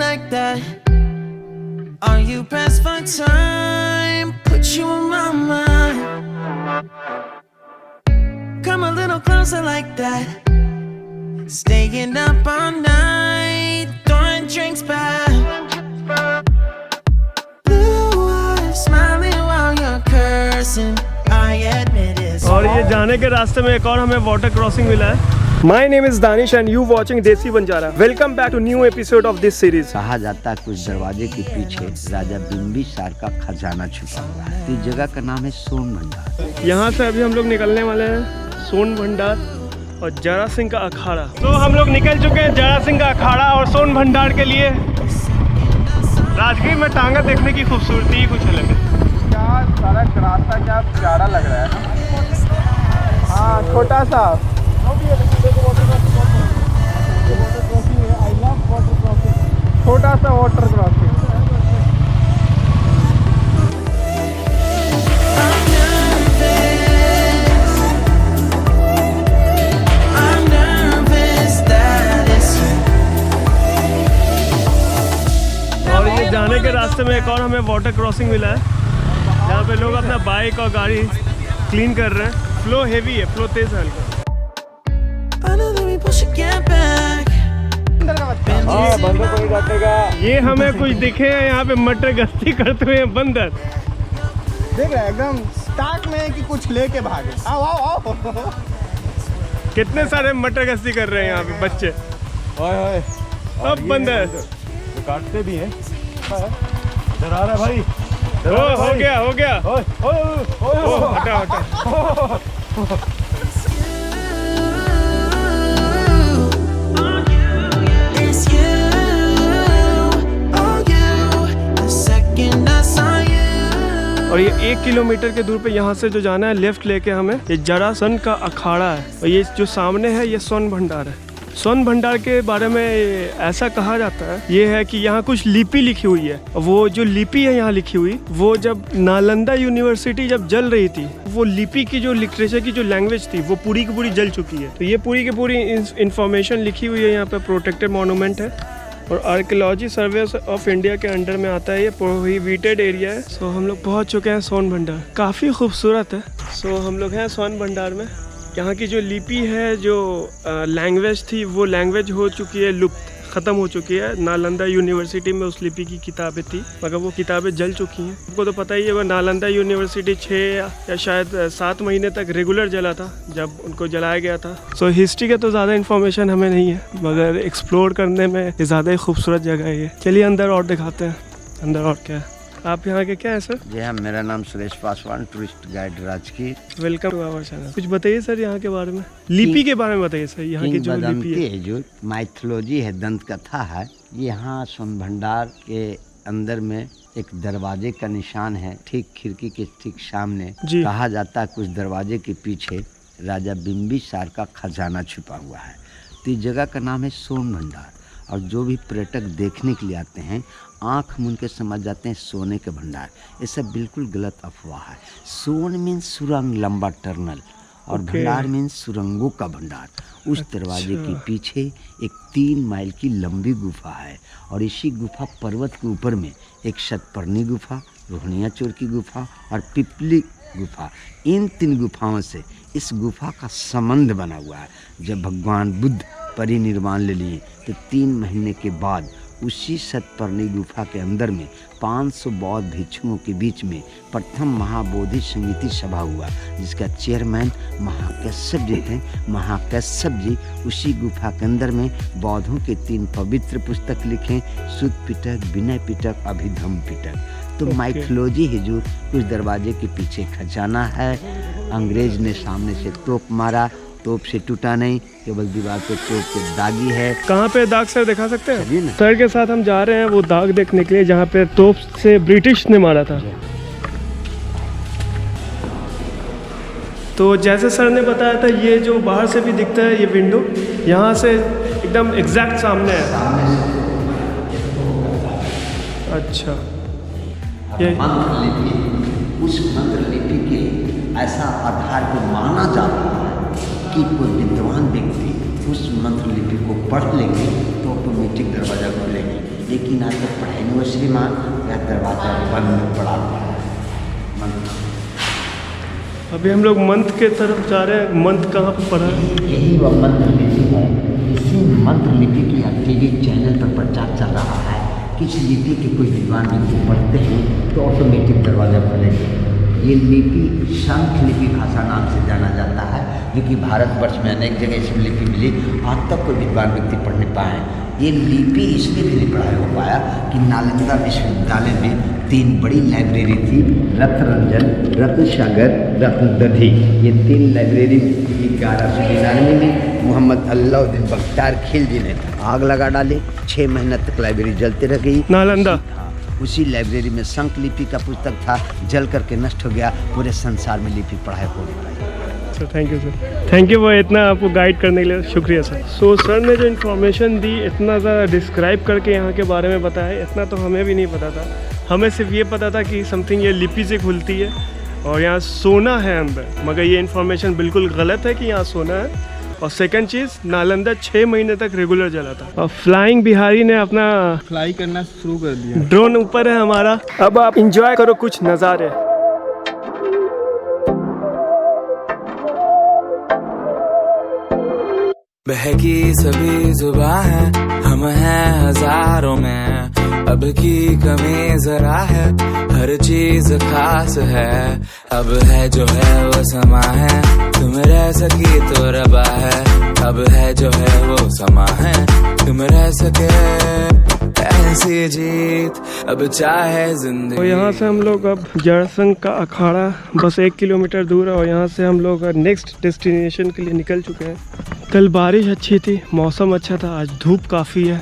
like that? Are you pressed for time? Put you on my mind. Come a little closer like that. Staying up all night, throwing drinks back. Blue eyes smiling while you're cursing. I admit it's और ये जाने के रास्ते में एक और हमें water crossing मिला है। My name is Danish and you watching देसी Banjara. Welcome back to new episode of this series। कहा जाता है कुछ दरवाजे के पीछे राजा बिंबिसार का खजाना छुपा हुआ है। इस जगह का नाम है सोन भंडार। यहाँ से अभी हम लोग निकलने वाले हैं सोन भंडार और जरा सिंह का अखाड़ा। तो हम लोग निकल चुके हैं जरा सिंह का अखाड़ा और सोन भंडार के लिए। राजगीर में टांगा देखने की खूबसूरती ही कुछ अलग है। क्या सारा रास्ता क्या प्यारा लग रहा है। हाँ, छोटा सा छोटा सा वाटर क्रॉसिंग। और ये जाने के रास्ते में एक और हमें वाटर क्रॉसिंग मिला है जहाँ पे लोग अपना बाइक और गाड़ी क्लीन कर रहे हैं। फ्लो हेवी है, फ्लो तेज है हल्का। ये हमें कुछ दिखे हैं यहाँ पे मटर गश्ती करते हुए बंदर। देख रहे एकदम स्टार्ट में कि कुछ लेके भागे। आओ आओ आओ। कितने सारे मटर गश्ती कर रहे हैं यहाँ पे बच्चे। ओए अब बंदर तो काटते भी हैं। डरा रहा भाई। हो गया हो गया। ओए ओए ओए हटा हटा। और ये 1 किलोमीटर के दूर पे यहाँ से जो जाना है लेफ्ट लेके हमें, ये जरासन का अखाड़ा है और ये जो सामने है ये सोन भंडार है। सोन भंडार के बारे में ऐसा कहा जाता है ये है कि यहाँ कुछ लिपि लिखी हुई है। वो जो लिपि है यहाँ लिखी हुई, वो जब नालंदा यूनिवर्सिटी जब जल रही थी, वो लिपि की जो लिटरेचर की जो लैंग्वेज थी वो पूरी की पूरी जल चुकी है। तो ये पूरी की पूरी इंफॉर्मेशन लिखी हुई है। यहाँ पे प्रोटेक्टेड मॉन्यूमेंट है और आर्कियोलॉजी सर्वे ऑफ इंडिया के अंडर में आता है। ये प्रोहिबिटेड एरिया है। सो हम लोग पहुंच चुके हैं सोन भंडार। काफ़ी खूबसूरत है। सो हम लोग हैं सोन भंडार में। यहाँ की जो लिपि है, जो लैंग्वेज थी, वो लैंग्वेज हो चुकी है लुप्त, ख़त्म हो चुकी है। नालंदा यूनिवर्सिटी में उस लिपि की किताबें थी मगर वो किताबें जल चुकी हैं। आपको तो पता ही है, वो नालंदा यूनिवर्सिटी 6 या शायद 7 महीने तक रेगुलर जला था जब उनको जलाया गया था। सो हिस्ट्री के तो ज़्यादा इन्फॉर्मेशन हमें नहीं है मगर एक्सप्लोर करने में ये ज़्यादा ही खूबसूरत जगह है ये। चलिए अंदर और दिखाते हैं अंदर और क्या है। आप यहाँ के क्या है सर? जी हाँ, मेरा नाम Suresh Paswan, tourist guide Rajgir. Welcome to our channel. कुछ बताइए सर यहाँ के बारे में, लिपि के बारे में बताइए सर। यहाँ की जो लिपि है, जो माइथोलॉजी है, दंत कथा है, यहाँ सोन भंडार के अंदर में एक दरवाजे का निशान है। ठीक खिड़की के ठीक सामने कहा जाता है कुछ दरवाजे के पीछे राजा बिंबिसार का खजाना छुपा हुआ है। तो इस जगह का नाम है सोन भंडार। और जो भी पर्यटक देखने के लिए आते हैं, आंख मूंद के समझ जाते हैं सोने के भंडार। ये सब बिल्कुल गलत अफवाह है। सोन मीन्स सुरंग, लंबा टनल, और भंडार मीन्स सुरंगों का भंडार। उस दरवाजे के पीछे एक 3 माइल की लंबी गुफा है और इसी गुफा पर्वत के ऊपर में एक शतपर्णी गुफा, रोहनिया चोर की गुफा और पिपली गुफा, इन 3 गुफाओं से इस गुफा का संबंध बना हुआ है। जब भगवान बुद्ध परिनिर्वाण ले लिए तो 3 महीने के बाद उसी शतपर्णी गुफा के अंदर में 500 बौद्ध भिक्षुओं के बीच में प्रथम महाबोधि समिति सभा हुआ, जिसका चेयरमैन महाकश्यप जी थे। महाकश्यप जी उसी गुफा के अंदर में बौद्धों के 3 पवित्र पुस्तक लिखे, सुत पिटक, विनय पिटक, अभिधम्म पिटक। तो माइथोलॉजी है जो उस दरवाजे के पीछे खजाना है। अंग्रेज ने सामने से तोप मारा, तोप से टूटा नहीं, केवल दीवार पे तोप के दागी है। कहाँ पे दाग सर दिखा सकते हैं? सर के साथ हम जा रहे हैं वो दाग देखने के लिए जहाँ पे तोप से ब्रिटिश ने मारा था। तो जैसे सर ने बताया था, ये जो बाहर से भी दिखता है ये विंडो, यहाँ से एकदम एग्जैक्ट सामने है। अच्छा, ये मंत्र लिपि, उस मंत्र लिपि के ऐसा आधार पर माना जाता है कि कोई विद्वान व्यक्ति उस मंत्र लिपि को पढ़ लेंगे तो ऑटोमेटिक दरवाजा खुलेंगे। लेकिन आज तक पढ़ाई नहीं हुआ श्रीमान, यह दरवाजा बंद पड़ा हुआ है। मंत्र अभी हम लोग मंत्र के तरफ जा रहे हैं। मंत्र कहाँ पर पढ़ा है? यही वह मंत्र लिपि है। इसी मंत्र लिपि की टीवी चैनल पर प्रचार चल रहा है। किस लिपि के कोई विद्वान व्यक्ति पढ़ते हैं तो ऑटोमेटिक दरवाजा खुलेगा। ये लिपि शंख लिपि भाषा नाम से जाना जाता है, जो कि भारतवर्ष में अनेक जगह इसमें लिपि मिली, आज तक कोई विद्वान व्यक्ति पढ़ नहीं पाए। ये लिपि इसलिए भी नहीं पढ़ाया हो पाया कि नालंदा विश्वविद्यालय में 3 बड़ी लाइब्रेरी थी, रत्नरंजन, रत्नसागर, रत्नदधि। ये 3 लाइब्रेरी 1199 में मोहम्मद अलाउद्दीन बख्तियार खिलजी ने आग लगा डाली। 6 महीना तक लाइब्रेरी जलती रह गई। नालंदा उसी लाइब्रेरी में शंख लिपि का पुस्तक था, जल करके नष्ट हो गया। पूरे संसार में लिपि पढ़ाई हो नहीं पाई। Sir thank you sir, thank you वो इतना आपको गाइड करने के लिए शुक्रिया सर। सो सर ने जो इन्फॉर्मेशन दी, इतना ज़्यादा डिस्क्राइब करके यहाँ के बारे में बताया, इतना तो हमें भी नहीं पता था। हमें सिर्फ ये पता था कि समथिंग ये लिपि से खुलती है और यहाँ सोना है अंदर, मगर ये इन्फॉर्मेशन बिल्कुल गलत है कि यहाँ सोना है। और सेकंड चीज़, नालंदा 6 महीने तक रेगुलर चला था। और फ्लाइंग बिहारी ने अपना फ्लाई करना शुरू कर दिया। ड्रोन ऊपर है हमारा। अब आप इंजॉय करो कुछ नज़ारे। बहकी सभी जुबां है, हम हैं हजारों में, अब की कमी जरा है, हर चीज खास है। अब है जो है वो समा है, तुम रह सकी तो रबा है। अब है जो है वो समा है, तुम रह सके ऐसी जीत, अब चाहे जिंदगी। तो यहाँ से हम लोग अब जरासंध का अखाड़ा बस 1 किलोमीटर दूर है और यहाँ से हम लोग नेक्स्ट डेस्टिनेशन के लिए निकल चुके हैं। कल बारिश अच्छी थी, मौसम अच्छा था, आज धूप काफ़ी है,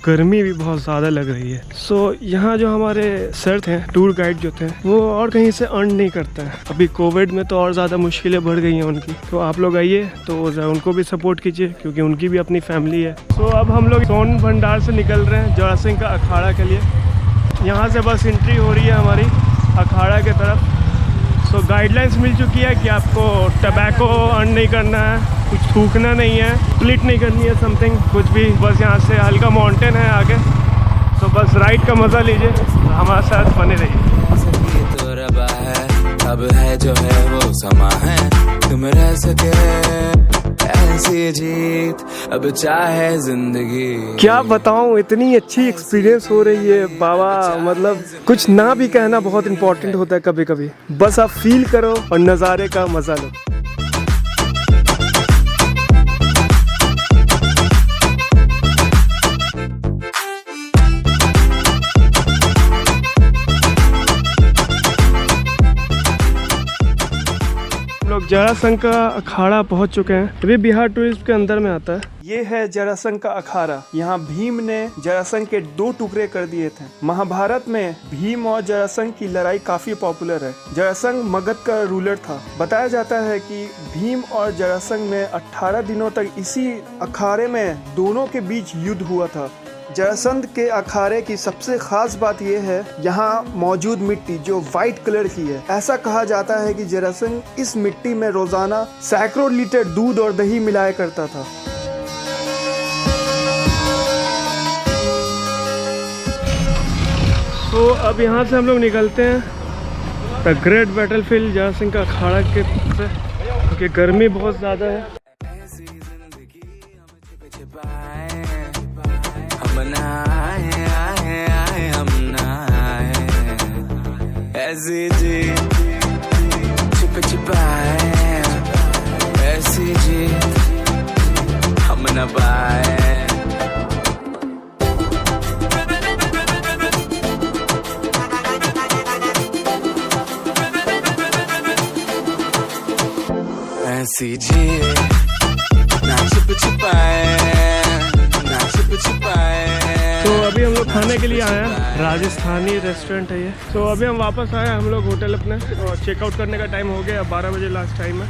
गर्मी भी बहुत ज़्यादा लग रही है। सो यहाँ जो हमारे सर थे, टूर गाइड जो थे, वो और कहीं से अर्न नहीं करता है। अभी कोविड में तो और ज़्यादा मुश्किलें बढ़ गई हैं उनकी। तो आप लोग आइए तो उनको भी सपोर्ट कीजिए, क्योंकि उनकी भी अपनी फैमिली है। तो अब हम लोग सोन भंडार से निकल रहे हैं जरासंध का अखाड़ा के लिए। यहाँ से बस एंट्री हो रही है हमारी अखाड़ा के तरफ। सो गाइडलाइंस मिल चुकी है कि आपको टबैको अर्न नहीं करना है, कुछ थूकना नहीं है, स्प्लिट नहीं करनी है, समथिंग कुछ भी। बस यहाँ से हल्का माउंटेन है आगे, तो बस राइड का मज़ा लीजिए, हमारे साथ बने रहिए। तो रबा है, अब है जो है वो समा है, तुम रह सके ऐसी जीत, अब चाहे जिंदगी। क्या बताऊँ, इतनी अच्छी एक्सपीरियंस हो रही है बाबा, मतलब कुछ ना भी कहना बहुत इंपॉर्टेंट होता है कभी कभी। बस आप फील करो और नज़ारे का मज़ा लो। लोग जरासंध का अखाड़ा पहुंच चुके हैं। अभी बिहार टूरिस्ट के अंदर में आता है। ये है जरासंध का अखाड़ा। यहाँ भीम ने जरासंध के 2 टुकड़े कर दिए थे। महाभारत में भीम और जरासंध की लड़ाई काफी पॉपुलर है। जरासंध मगध का रूलर था। बताया जाता है कि भीम और जरासंध में 18 दिनों तक इसी अखाड़े में दोनों के बीच युद्ध हुआ था। जरासंध के अखाड़े की सबसे खास बात यह है यहाँ मौजूद मिट्टी जो वाइट कलर की है। ऐसा कहा जाता है कि जरासंध इस मिट्टी में रोजाना सैकड़ों लीटर दूध और दही मिलाया करता था। तो अब यहाँ से हम लोग निकलते हैं द ग्रेट बैटलफील्ड जरासंध का अखाड़ा के, क्योंकि गर्मी बहुत ज़्यादा है। ऐसी जी छिप छिपाए, ऐसी जी हम न पाए। ऐसी जी ना छिप छिपाए, ना छिप छिपाए। तो अभी हम लोग खाने के लिए आए हैं, राजस्थानी रेस्टोरेंट है ये। तो अभी हम वापस आए हम लोग होटल अपने, और चेकआउट करने का टाइम हो गया। 12 बजे लास्ट टाइम है।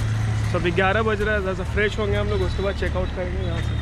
तो अभी 11 बज रहा है। जैसा फ्रेश होंगे हम लोग, उसके बाद चेकआउट करेंगे यहाँ से।